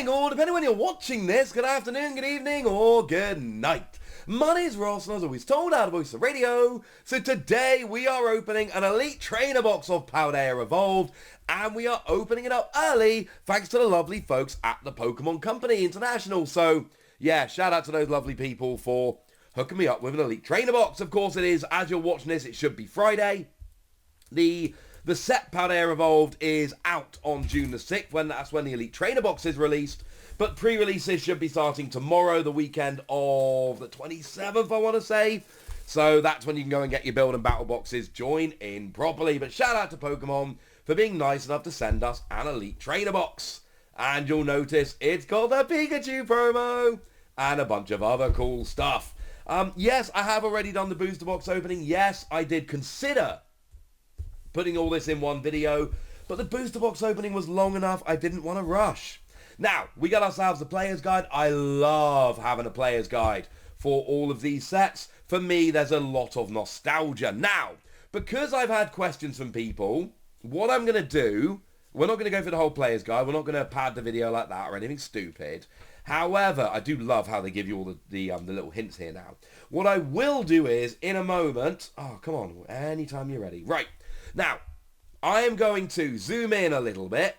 morning, or depending when you're watching this, good afternoon, good evening, or good night. My name's Ross, and as always told, out of Voice of Radio. So today we are opening an Elite Trainer box of Paldea Evolved, and we are opening it up early thanks to the lovely folks at the Pokémon Company International. So yeah, shout out to those lovely people for hooking me up with an Elite Trainer box. Of course it is, as you're watching this, it should be Friday. The set Paldea Evolved is out on June the 6th, that's when the Elite Trainer box is released. But pre-releases should be starting tomorrow, the weekend of the 27th, I want to say. So that's when you can go and get your build and battle boxes. Join in properly. But shout out to Pokemon for being nice enough to send us an Elite Trainer box. And you'll notice it's got the Pikachu promo and a bunch of other cool stuff. Yes, I have already done the booster box opening. Yes, I did consider putting all this in one video, but the booster box opening was long enough, I didn't want to rush. Now, we got ourselves a player's guide. I love having a player's guide for all of these sets. For me, there's a lot of nostalgia. Now, because I've had questions from people, what I'm going to do, we're not going to go for the whole player's guide. We're not going to pad the video like that or anything stupid. However, I do love how they give you all the little hints here now. What I will do is, in a moment, oh, come on, anytime you're ready. Right. Now, I am going to zoom in a little bit,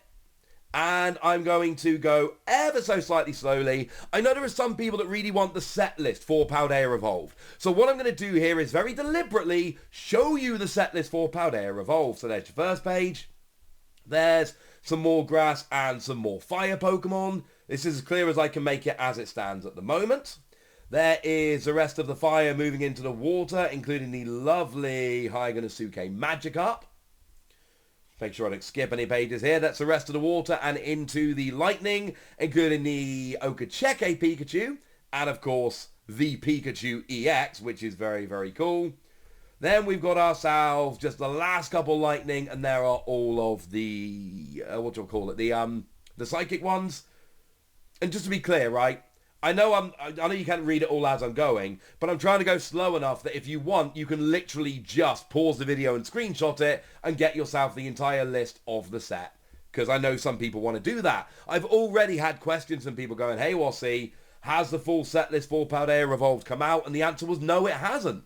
and I'm going to go ever so slightly slowly. I know there are some people that really want the set list for Paldea Evolved. So what I'm going to do here is very deliberately show you the set list for Paldea Evolved. So there's your first page. There's some more grass and some more fire Pokemon. This is as clear as I can make it as it stands at the moment. There is the rest of the fire moving into the water, including the lovely Hyganasuke Magikarp. Make sure I don't skip any pages here. That's the rest of the water and into the lightning, including the Okacheke Pikachu. And, of course, the Pikachu EX, which is very, very cool. Then we've got ourselves just the last couple lightning, and there are all of the, the psychic ones. And just to be clear, right? I know you can't read it all as I'm going, but I'm trying to go slow enough that if you want, you can literally just pause the video and screenshot it and get yourself the entire list of the set. Because I know some people want to do that. I've already had questions from people going, hey, Wassy, has the full set list for Paldea Evolved come out? And the answer was no, it hasn't.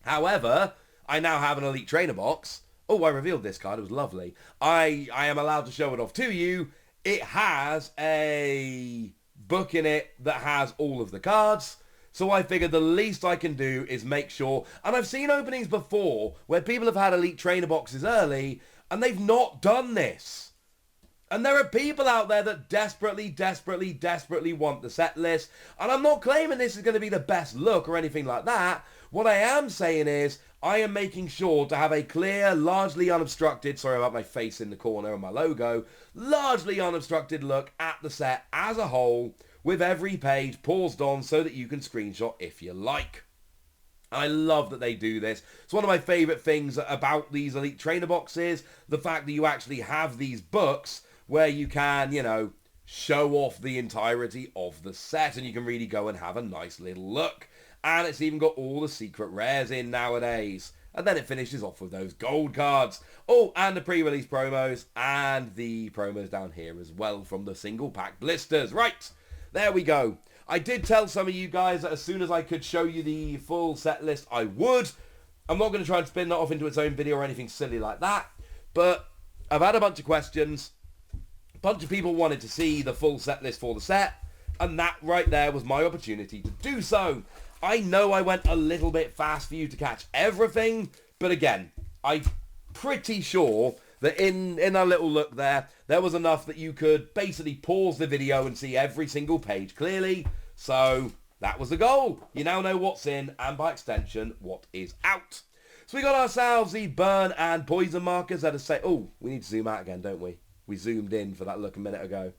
However, I now have an Elite Trainer box. Oh, I revealed this card. It was lovely. I am allowed to show it off to you. It has a book in it that has all of the cards. So I figured the least I can do is make sure, and I've seen openings before where people have had Elite Trainer boxes early and they've not done this. And there are people out there that desperately, desperately, desperately want the set list. And I'm not claiming this is going to be the best look or anything like that. What I am saying is I am making sure to have a clear, largely unobstructed, sorry about my face in the corner and my logo, largely unobstructed look at the set as a whole, with every page paused on so that you can screenshot if you like. I love that they do this. It's one of my favourite things about these Elite Trainer boxes, the fact that you actually have these books where you can, show off the entirety of the set, and you can really go and have a nice little look. And it's even got all the secret rares in nowadays. And then it finishes off with those gold cards. Oh, and the pre-release promos, and the promos down here as well from the single pack blisters. Right, there we go. I did tell some of you guys that as soon as I could show you the full set list, I would. I'm not going to try and spin that off into its own video or anything silly like that. But I've had a bunch of questions. A bunch of people wanted to see the full set list for the set. And that right there was my opportunity to do so. I know I went a little bit fast for you to catch everything, but again, I'm pretty sure that in our little look there was enough that you could basically pause the video and see every single page clearly. So that was the goal. You now know what's in, and by extension, what is out. So we got ourselves the burn and poison markers that are say, oh, we need to zoom out again, don't we? We zoomed in for that look a minute ago.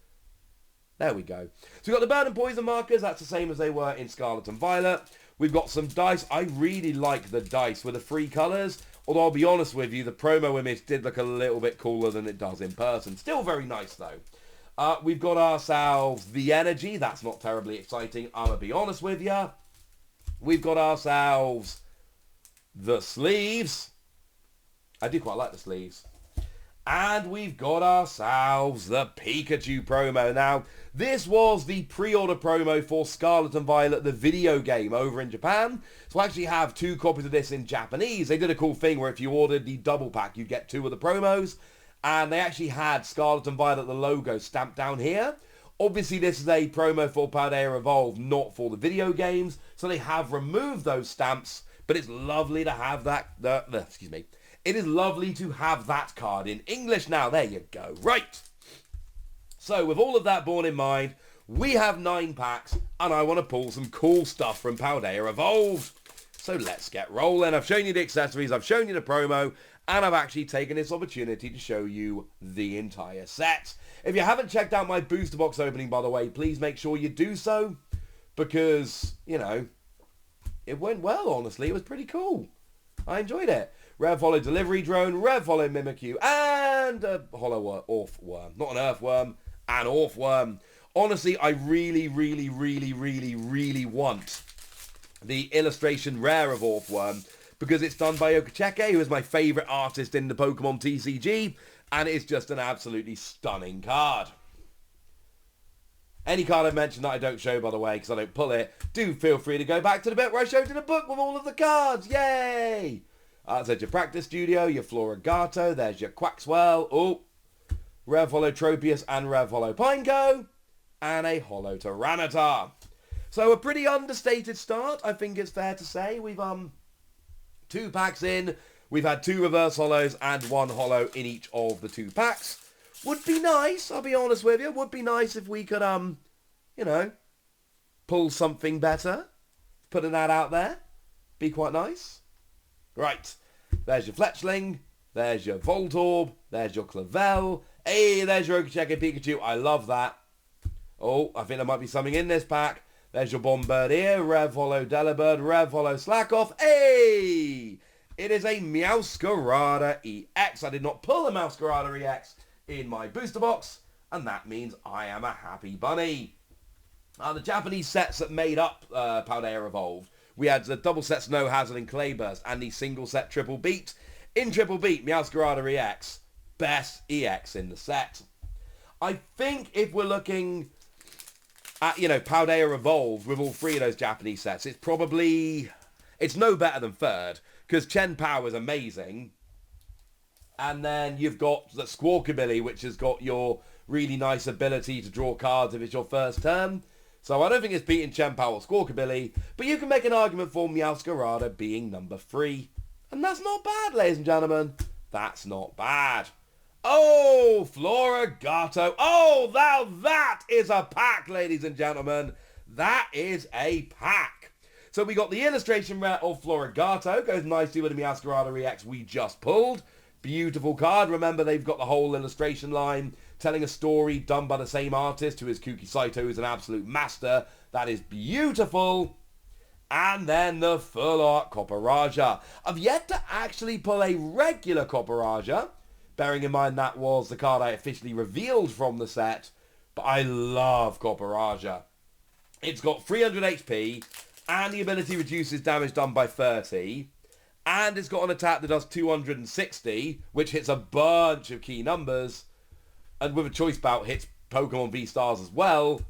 There we go. So we've got the burn and poison markers. That's the same as they were in Scarlet and Violet. We've got some dice. I really like the dice with the free colours. Although I'll be honest with you, the promo image did look a little bit cooler than it does in person. Still very nice though. We've got ourselves the energy. That's not terribly exciting, I'm going to be honest with you. We've got ourselves the sleeves. I do quite like the sleeves. And we've got ourselves the Pikachu promo. Now, this was the pre-order promo for Scarlet and Violet, the video game over in Japan. So I actually have 2 copies of this in Japanese. They did a cool thing where if you ordered the double pack, you'd get 2 of the promos. And they actually had Scarlet and Violet, the logo, stamped down here. Obviously, this is a promo for Paldea Evolved, not for the video games. So they have removed those stamps. But it's lovely to have that... excuse me. It is lovely to have that card in English now. There you go. Right. So with all of that borne in mind, we have 9 packs and I want to pull some cool stuff from Paldea Evolved. So let's get rolling. I've shown you the accessories, I've shown you the promo, and I've actually taken this opportunity to show you the entire set. If you haven't checked out my booster box opening, by the way, please make sure you do so because, you know, it went well, honestly. It was pretty cool. I enjoyed it. Rev Hollow Delivery Drone, Rev Hollow Mimikyu, and a Hollow Orthworm. Not an Earthworm, an Orthworm. Honestly, I really want the illustration rare of Orthworm because it's done by Okacheke, who is my favourite artist in the Pokemon TCG, and it's just an absolutely stunning card. Any card I mentioned that I don't show, by the way, because I don't pull it, do feel free to go back to the bit where I showed you the book with all of the cards. Yay! There's your Practice Studio, your Florigato, there's your Quaxwell, Rev Hollow Tropius and Rev Hollow Pineco, and a Hollow Tyranitar. So a pretty understated start, I think it's fair to say. We've 2 packs in, we've had 2 reverse hollows and 1 hollow in each of the 2 packs. Would be nice, I'll be honest with you, would be nice if we could, you know, pull something better. Putting that out there, be quite nice. Right, there's your Fletchling, there's your Voltorb, there's your Clavel, hey, there's your Okacheke Pikachu, I love that. Oh, I think there might be something in this pack. There's your Bombardier, Rev Hollow Delibird, Rev Hollow Slackoff, hey! It is a Meowscarada EX. I did not pull a Meowscarada EX in my booster box, and that means I am a happy bunny. The Japanese sets that made up Paldea Evolved, we had the double set Snow Hazard and Clayburst and the single set Triple Beat. In Triple Beat, Meowscarada EX, best EX in the set. I think if we're looking at, you know, Paldea Evolved with all 3 of those Japanese sets, it's no better than third, because Chen Pao is amazing. And then you've got the Squawkabilly, which has got your really nice ability to draw cards if it's your first turn. So I don't think it's beating Chen Pao or Squawkabilly, but you can make an argument for Meowscarada being number 3. And that's not bad, ladies and gentlemen. That's not bad. Oh, Florigato. Oh, now that is a pack, ladies and gentlemen. That is a pack. So we got the illustration rare of Florigato. Goes nicely with the Meowscarada EX we just pulled. Beautiful card. Remember, they've got the whole illustration line telling a story done by the same artist, who is Kuki Saito, who's an absolute master. That is beautiful. And then the full art Copperaja. I've yet to actually pull a regular Copperaja, bearing in mind that was the card I officially revealed from the set. But I love Copperaja. It's got 300 HP, and the ability reduces damage done by 30. And it's got an attack that does 260, which hits a bunch of key numbers. And with a choice bout, hits Pokemon V-Stars as well.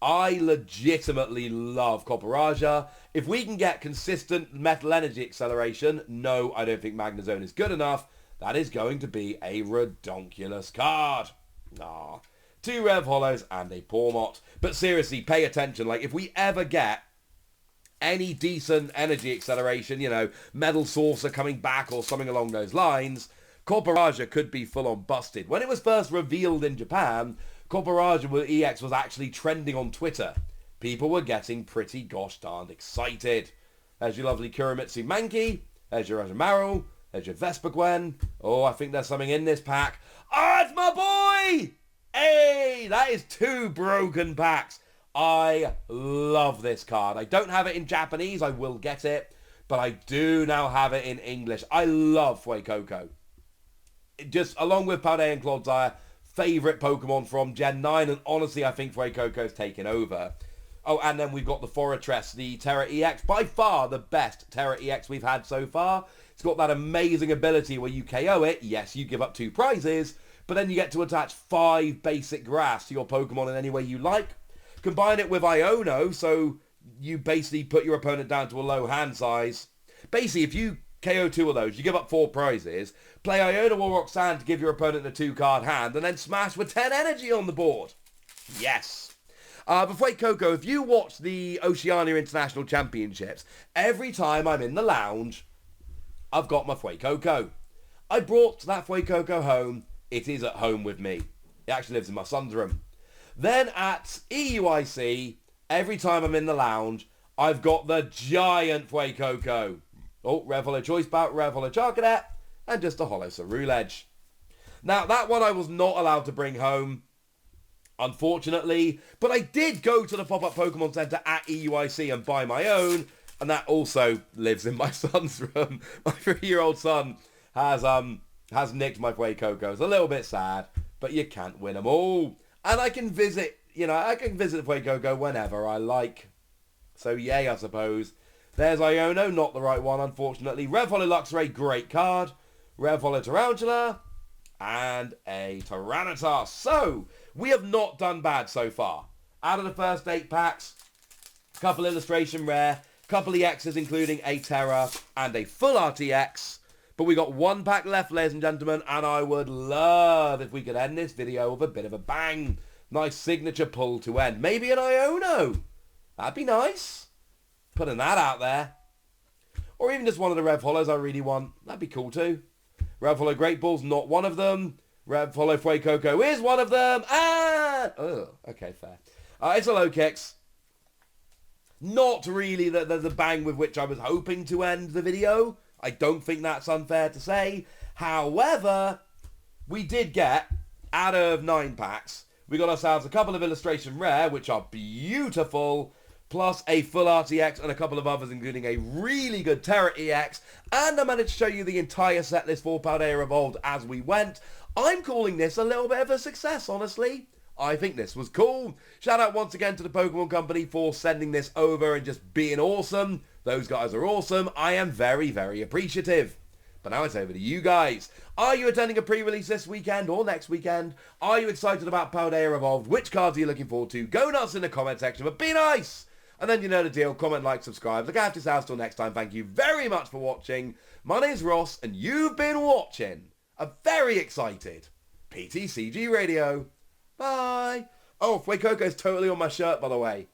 I legitimately love Copperaja. If we can get consistent Metal Energy acceleration, no, I don't think Magnezone is good enough. That is going to be a redonkulous card. 2 Rev Hollows and a Pawmot. But seriously, pay attention. Like, if we ever get any decent energy acceleration, you know, Metal Saucer coming back or something along those lines, Copperaja could be full-on busted. When it was first revealed in Japan, Copperaja with EX was actually trending on Twitter. People were getting pretty gosh darned excited. There's your lovely Kuramitsu Mankey. There's your Orochimaru. There's your Vespa Gwen. Oh, I think there's something in this pack. Oh, it's my boy! Hey, that is 2 broken packs. I love this card. I don't have it in Japanese. I will get it. But I do now have it in English. I love Fuecoco. Just along with Paldea and Clodsire, favourite Pokemon from Gen 9. And honestly, I think Fuecoco's taken over. Oh, and then we've got the Fortress, the Terra EX. By far the best Terra EX we've had so far. It's got that amazing ability where you KO it. Yes, you give up 2 prizes. but then you get to attach 5 basic grass to your Pokemon in any way you like. Combine it with Iono, so you basically put your opponent down to a low hand size. Basically, if you KO 2 of those, you give up 4 prizes, play Iono or Roxanne to give your opponent a 2-card hand, and then smash with 10 energy on the board. Yes. But Fuecoco, if you watch the Oceania International Championships, every time I'm in the lounge, I've got my Fuecoco. I brought that Fuecoco home. It is at home with me. It actually lives in my son's room. Then at EUIC, every time I'm in the lounge, I've got the giant Fuecoco. Oh, Red Hollow Choice Bout, Red Hollow Charcadet, and just a Hollow Ceruledge. Now, that one I was not allowed to bring home, unfortunately, but I did go to the pop-up Pokemon Center at EUIC and buy my own, and that also lives in my son's room. My 3-year-old son has nicked my Fuecoco. It's a little bit sad, but you can't win them all. And I can visit, I can visit Fuecoco whenever I like. So yay, I suppose. There's Iono, not the right one, unfortunately. Rev Hollow Luxray, great card. Rev Hollow Tarantula, and a Tyranitar. So, we have not done bad so far. Out of the first 8 packs, couple illustration rare, couple EXs including a Terra and a full RTX. But we got 1 pack left, ladies and gentlemen, and I would love if we could end this video with a bit of a bang. Nice signature pull to end. Maybe an Iono. That'd be nice. Putting that out there. Or even just one of the Rev Hollows I really want. That'd be cool too. Rev Hollow Great Ball's not one of them. Rev Hollow Fuecoco is one of them. And... oh, okay, fair. It's a low kicks. Not really the bang with which I was hoping to end the video. I don't think that's unfair to say. However, we did get, out of 9 packs, we got ourselves a couple of illustration rare, which are beautiful, plus a full RTX and a couple of others, including a really good Terra EX, and I managed to show you the entire set list for Paldea Evolved as we went. I'm calling this a little bit of a success, honestly. I think this was cool. Shout out once again to the Pokemon Company for sending this over and just being awesome. Those guys are awesome. I am very, very appreciative. But now it's over to you guys. Are you attending a pre-release this weekend or next weekend? Are you excited about Paldea Evolved? Which cards are you looking forward to? Go nuts in the comment section, but be nice! And then you know the deal. Comment, like, subscribe. Look after yourselves till next time. Thank you very much for watching. My name's Ross, and you've been watching a very excited PTCG Radio. Bye. Oh, Fuecoco's totally on my shirt, by the way.